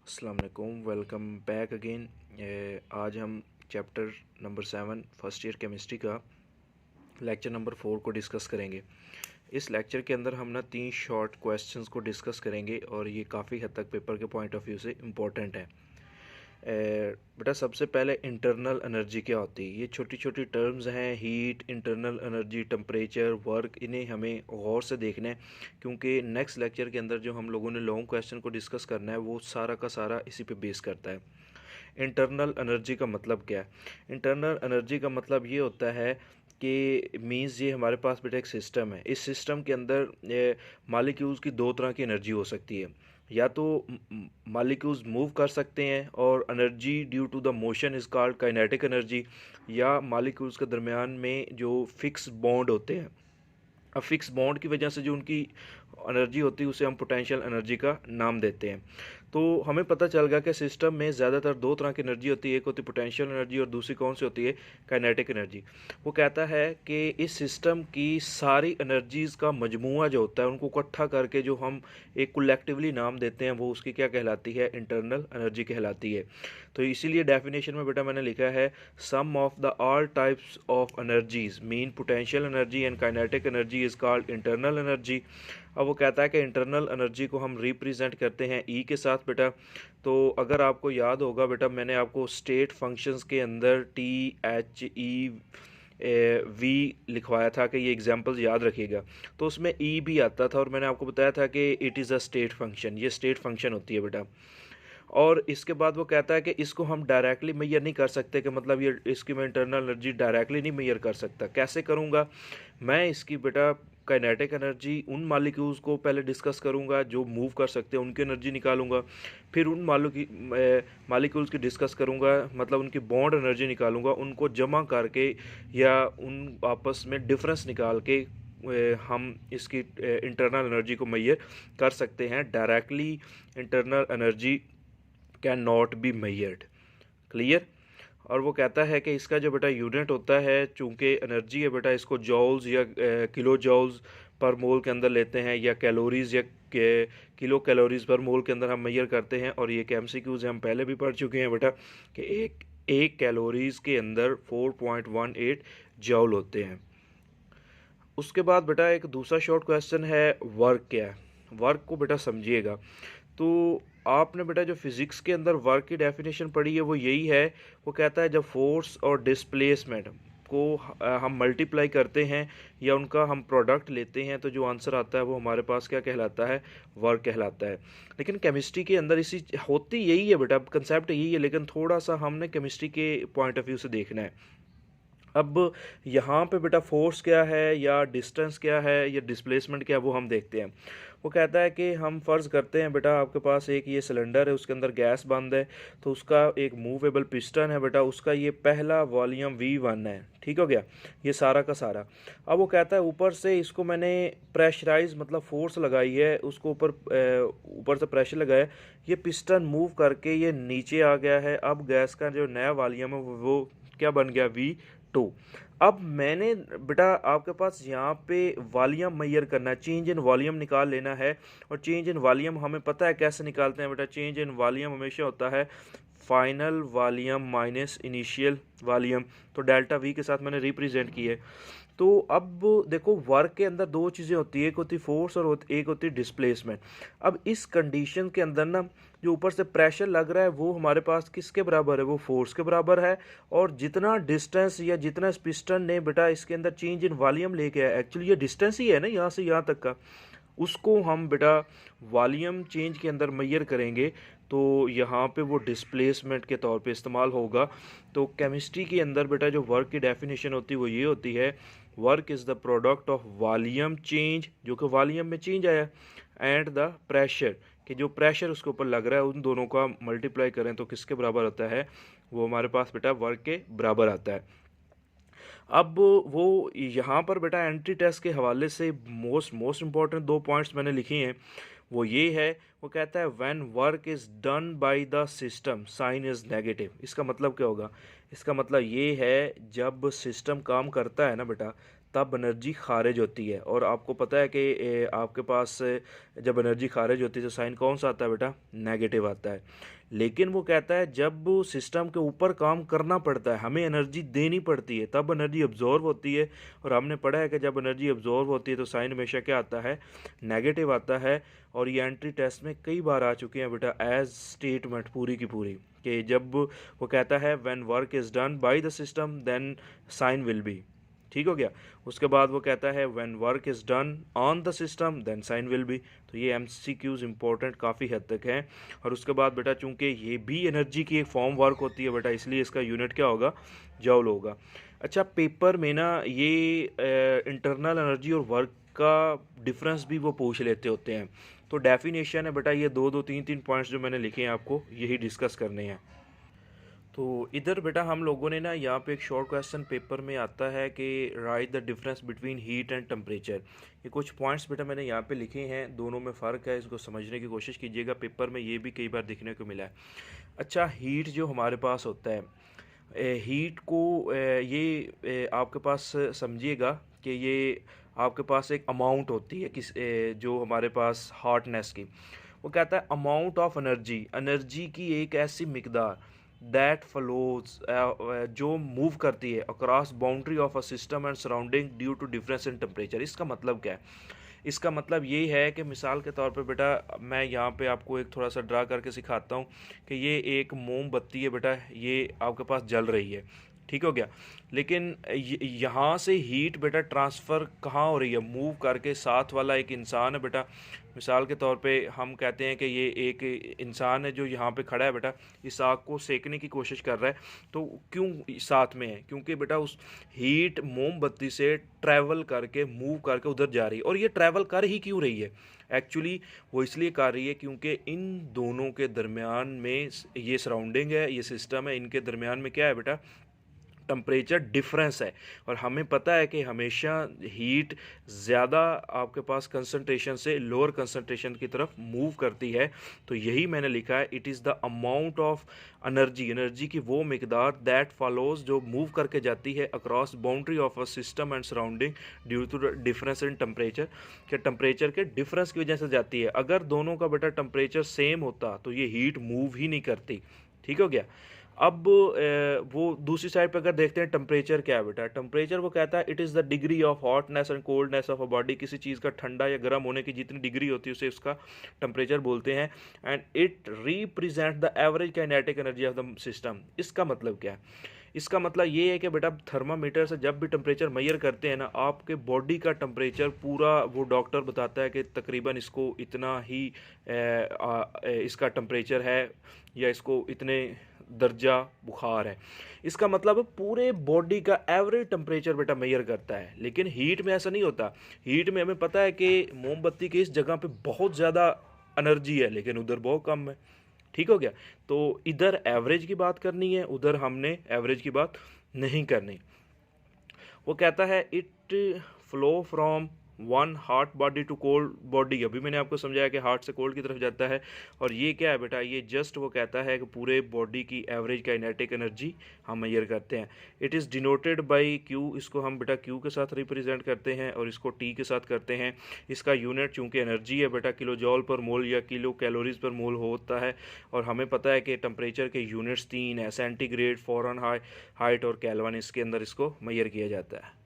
अस्सलाम वालेकुम, welcome back again. आज हम chapter number 7 first year chemistry का लेक्चर नंबर 4 को डिस्कस करेंगे। इस लेक्चर के अंदर हम ना 3 शॉर्ट क्वेश्चंस को डिस्कस करेंगे और ये काफ़ी हद तक पेपर के पॉइंट ऑफ व्यू से इम्पोर्टेंट है। बेटा सबसे पहले इंटरनल एनर्जी क्या होती है। ये छोटी छोटी टर्म्स हैं, heat, internal energy, temperature, work, इन्हें हमें गौर से देखना है क्योंकि नेक्स्ट लेक्चर के अंदर जो हम लोगों ने लॉन्ग क्वेश्चन को डिस्कस करना है वो सारा का सारा इसी पे बेस करता है। इंटरनल एनर्जी का मतलब क्या है? इंटरनल एनर्जी का मतलब ये होता है कि मीन्स ये हमारे पास बेटा एक सिस्टम है। इस सिस्टम के अंदर मालिक्यूल्स की दो तरह की एनर्जी हो सकती है। या तो मालिक्यूल्स मूव कर सकते हैं और energy due to the motion is called kinetic energy, या मालिक्यूल्स के दरमियान में जो फिक्स बॉन्ड होते हैं, अब फिक्स बॉन्ड की वजह से जो उनकी एनर्जी होती है उसे हम पोटेंशियल एनर्जी का नाम देते हैं। तो हमें पता चल गया कि सिस्टम में ज़्यादातर दो तरह की एनर्जी होती है, एक होती है पोटेंशियल एनर्जी और दूसरी कौन सी होती है? Kinetic energy. वो कहता है कि इस सिस्टम की सारी एनर्जीज़ का मजमूआ जो होता है उनको इकट्ठा करके जो हम एक कलेक्टिवली नाम देते हैं वो उसकी क्या कहलाती है? इंटरनल एनर्जी कहलाती है। तो इसीलिए डेफिनेशन में बेटा मैंने लिखा है sum of the all types of energies mean potential energy and kinetic energy is called internal energy. अब वो कहता है कि इंटरनल एनर्जी को हम रिप्रेजेंट करते हैं ई के साथ बेटा। तो अगर आपको याद होगा बेटा, मैंने आपको स्टेट फंक्शंस के अंदर टी एच ई वी लिखवाया था कि ये एग्जांपल्स याद रखिएगा। तो उसमें ई भी आता था और मैंने आपको बताया था कि it is a state function, ये स्टेट फंक्शन होती है बेटा। और इसके बाद वो कहता है कि इसको हम डायरेक्टली मेजर नहीं कर सकते, कि मतलब ये इसकी मैं इंटरनल एनर्जी डायरेक्टली नहीं मेजर कर सकता। कैसे करूँगा मैं इसकी बेटा? काइनेटिक एनर्जी उन मालिक्यूल्स को पहले डिस्कस करूँगा जो मूव कर सकते हैं, उनकी एनर्जी निकालूंगा। फिर उन मालिक्यूल्स की डिस्कस करूँगा, मतलब उनकी बॉन्ड एनर्जी निकालूंगा, उनको जमा करके या उन आपस में डिफरेंस निकाल के हम इसकी इंटरनल एनर्जी को मेजर कर सकते हैं। Directly internal energy can not be measured. Clear? और वो कहता है कि इसका जो बेटा यूनिट होता है, चूंकि एनर्जी है बेटा, इसको जॉल्स या किलो जॉल्स पर मोल के अंदर लेते हैं, या कैलोरीज या किलो कैलोरीज पर मोल के अंदर हम मेजर करते हैं। और ये एमसीक्यूज हम पहले भी पढ़ चुके हैं बेटा कि एक कैलोरीज के अंदर 4.18 जॉल होते हैं। उसके बाद बेटा एक दूसरा शॉर्ट क्वेश्चन है, वर्क क्या है? वर्क को बेटा समझिएगा। तो आपने बेटा जो फिज़िक्स के अंदर वर्क की डेफिनेशन पढ़ी है वो यही है। वो कहता है जब फोर्स और डिस्प्लेसमेंट को हम मल्टीप्लाई करते हैं या उनका हम प्रोडक्ट लेते हैं तो जो आंसर आता है वो हमारे पास क्या कहलाता है? वर्क कहलाता है। लेकिन केमिस्ट्री के अंदर इसी होती यही है बेटा, कंसेप्ट यही है, लेकिन थोड़ा सा हमने केमिस्ट्री के पॉइंट ऑफ व्यू से देखना है। अब यहाँ पे बेटा फोर्स क्या है या डिस्टेंस क्या है या डिस्प्लेसमेंट क्या है वो हम देखते हैं। वो कहता है कि हम फ़र्ज़ करते हैं बेटा आपके पास एक ये सिलेंडर है, उसके अंदर गैस बंद है, तो उसका एक मूवेबल पिस्टन है बेटा, उसका ये पहला वॉल्यूम V1 है। ठीक हो गया ये सारा का सारा। अब वो कहता है ऊपर से इसको मैंने प्रेशराइज मतलब फोर्स लगाई है, उसको ऊपर से प्रेशर लगाया, ये पिस्टन मूव करके ये नीचे आ गया है। अब गैस का जो नया वॉल्यूम है वो क्या बन गया? V2। अब मैंने बेटा आपके पास यहाँ पे वॉल्यूम मेजर करना है, चेंज इन वॉल्यूम निकाल लेना है। और चेंज इन वॉल्यूम हमें पता है कैसे निकालते हैं बेटा। चेंज इन वॉल्यूम हमेशा होता है final volume minus initial volume. तो डेल्टा वी के साथ मैंने रिप्रेजेंट की है। तो अब देखो वर्क के अंदर दो चीज़ें होती है, एक होती फोर्स और एक होती डिस्प्लेसमेंट। अब इस कंडीशन के अंदर ना जो ऊपर से प्रेशर लग रहा है वो हमारे पास किसके बराबर है? वो फोर्स के बराबर है। और जितना डिस्टेंस या जितना पिस्टन ने बेटा इसके अंदर चेंज इन वॉल्यूम लेके आया, एक्चुअली ये डिस्टेंस ही है ना यहाँ से यहाँ तक का, उसको हम बेटा वॉल्यूम चेंज के अंदर मेजर करेंगे तो यहाँ पे वो डिस्प्लेसमेंट के तौर पे इस्तेमाल होगा। तो केमिस्ट्री के अंदर बेटा जो वर्क की डेफिनेशन होती है वो ये होती है, work is the product of volume change, जो कि वॉल्यूम में चेंज आया, एंड द प्रेशर, कि जो प्रेशर उसके ऊपर लग रहा है उन दोनों का मल्टीप्लाई करें तो किसके बराबर आता है? वो हमारे पास बेटा वर्क के बराबर आता है। अब वो यहाँ पर बेटा एंट्री टेस्ट के हवाले से मोस्ट इम्पॉर्टेंट दो पॉइंट्स मैंने लिखे हैं। वो ये है, वो कहता है when work is done by the system sign is negative. इसका मतलब क्या होगा? इसका मतलब ये है जब सिस्टम काम करता है ना बेटा, तब एनर्जी खारिज होती है। और आपको पता है कि आपके पास जब एनर्जी खारिज होती है तो साइन कौन सा आता है बेटा, नेगेटिव आता है। लेकिन वो कहता है जब सिस्टम के ऊपर काम करना पड़ता है, हमें एनर्जी देनी पड़ती है, तब एनर्जी अब्जॉर्व होती है। और हमने पढ़ा है कि जब एनर्जी अब्जॉर्व होती है तो साइन हमेशा क्या आता है, नेगेटिव आता है। और ये एंट्री टेस्ट में कई बार आ चुकी हैं बेटा एज स्टेटमेंट पूरी की पूरी, कि जब वो कहता है when work is done by the system then sign will be, ठीक हो गया। उसके बाद वो कहता है when work is done on the system then sign will be. तो ये एमसीक्यूज इंपॉर्टेंट काफ़ी हद तक हैं। और उसके बाद बेटा चूंकि ये भी एनर्जी की एक फॉर्म वर्क होती है बेटा, इसलिए इसका यूनिट क्या होगा, जॉल होगा। अच्छा, पेपर में ना ये इंटरनल एनर्जी और वर्क का डिफरेंस भी वो पूछ लेते होते हैं। तो डेफिनेशन है बेटा, ये दो दो तीन तीन पॉइंट्स जो मैंने लिखे हैं आपको यही डिस्कस करने हैं। तो इधर बेटा हम लोगों ने ना यहाँ पे एक शॉर्ट क्वेश्चन पेपर में आता है कि right the difference between heat and temperature. ये कुछ पॉइंट्स बेटा मैंने यहाँ पे लिखे हैं, दोनों में फ़र्क है, इसको समझने की कोशिश कीजिएगा। पेपर में ये भी कई बार देखने को मिला है। अच्छा, हीट जो हमारे पास होता है, हीट को ये आपके पास समझिएगा कि ये आपके पास एक अमाउंट होती है जो हमारे पास हॉटनेस की। वो कहता है अमाउंट ऑफ एनर्जी, एनर्जी की एक ऐसी मिकदार दैट फ्लोज जो मूव करती है across boundary of a system and surrounding due to difference in temperature. इसका मतलब क्या है? इसका मतलब ये है कि मिसाल के तौर पे बेटा मैं यहाँ पे आपको एक थोड़ा सा ड्रा करके सिखाता हूँ कि ये एक मोमबत्ती है बेटा, ये आपके पास जल रही है, ठीक हो गया। लेकिन यहाँ से हीट बेटा ट्रांसफ़र कहाँ हो रही है, मूव करके साथ वाला एक इंसान है बेटा। मिसाल के तौर पे हम कहते हैं कि ये एक इंसान है जो यहाँ पे खड़ा है बेटा, इस आग को सेकने की कोशिश कर रहा है। तो क्यों साथ में है? क्योंकि बेटा उस हीट मोमबत्ती से ट्रैवल करके मूव करके उधर जा रही है। और ये ट्रैवल कर ही क्यों रही है? एक्चुअली वो इसलिए कर रही है क्योंकि इन दोनों के दरमियान में ये सराउंडिंग है, ये सिस्टम है, इनके दरमियान में क्या है बेटा, टेम्परेचर डिफरेंस है। और हमें पता है कि हमेशा हीट ज़्यादा आपके पास कंसंट्रेशन से लोअर कंसंट्रेशन की तरफ मूव करती है। तो यही मैंने लिखा है, it is the amount of energy, energy की वो मिकदार दैट फॉलोज जो मूव करके जाती है across boundary of a system and surrounding due to the difference in temperature, के टेम्परेचर के डिफरेंस की वजह से जाती है। अगर दोनों का बेटा टेम्परेचर सेम होता तो ये हीट मूव ही नहीं करती, ठीक हो गया। अब वो दूसरी साइड पर अगर देखते हैं टेम्परेचर क्या है बेटा, टेम्परेचर वो कहता है it is the degree of hotness and coldness of a body. किसी चीज़ का ठंडा या गर्म होने की जितनी डिग्री होती है उसे उसका टेम्परेचर बोलते हैं। And it represent the average kinetic energy of the system. इसका मतलब क्या है? इसका मतलब ये है कि बेटा थर्मामीटर से जब भी टेम्परेचर मेजर करते हैं ना, आपके बॉडी का टेम्परेचर पूरा वो डॉक्टर बताता है कि तकरीबन इसको इतना ही इसका टेम्परेचर है या इसको इतने दर्जा बुखार है। इसका मतलब पूरे बॉडी का एवरेज टेम्परेचर बेटा मेजर करता है। लेकिन हीट में ऐसा नहीं होता। हीट में हमें पता है कि मोमबत्ती की इस जगह पे बहुत ज़्यादा एनर्जी है लेकिन उधर बहुत कम है, ठीक हो गया। तो इधर एवरेज की बात करनी है, उधर हमने एवरेज की बात नहीं करनी। वो कहता है it flow from one hot body to cold body. अभी मैंने आपको समझाया कि हार्ट से कोल्ड की तरफ जाता है। और ये क्या है बेटा, ये जस्ट वो कहता है कि पूरे बॉडी की एवरेज काइनेटिक एनर्जी हम मेजर करते हैं। It is denoted by Q. इसको हम बेटा क्यू के साथ रिप्रेजेंट करते हैं और इसको टी के साथ करते हैं। इसका यूनिट चूँकि एनर्जी है बेटा किलो जॉल पर मोल या किलो कैलोरीज पर मोल होता है। और हमें पता है कि टेम्परेचर के यूनिट्स 3 है, सेंटीग्रेड, फ़ारेनहाइट और केल्विन। इसके अंदर इसको मेजर किया जाता है।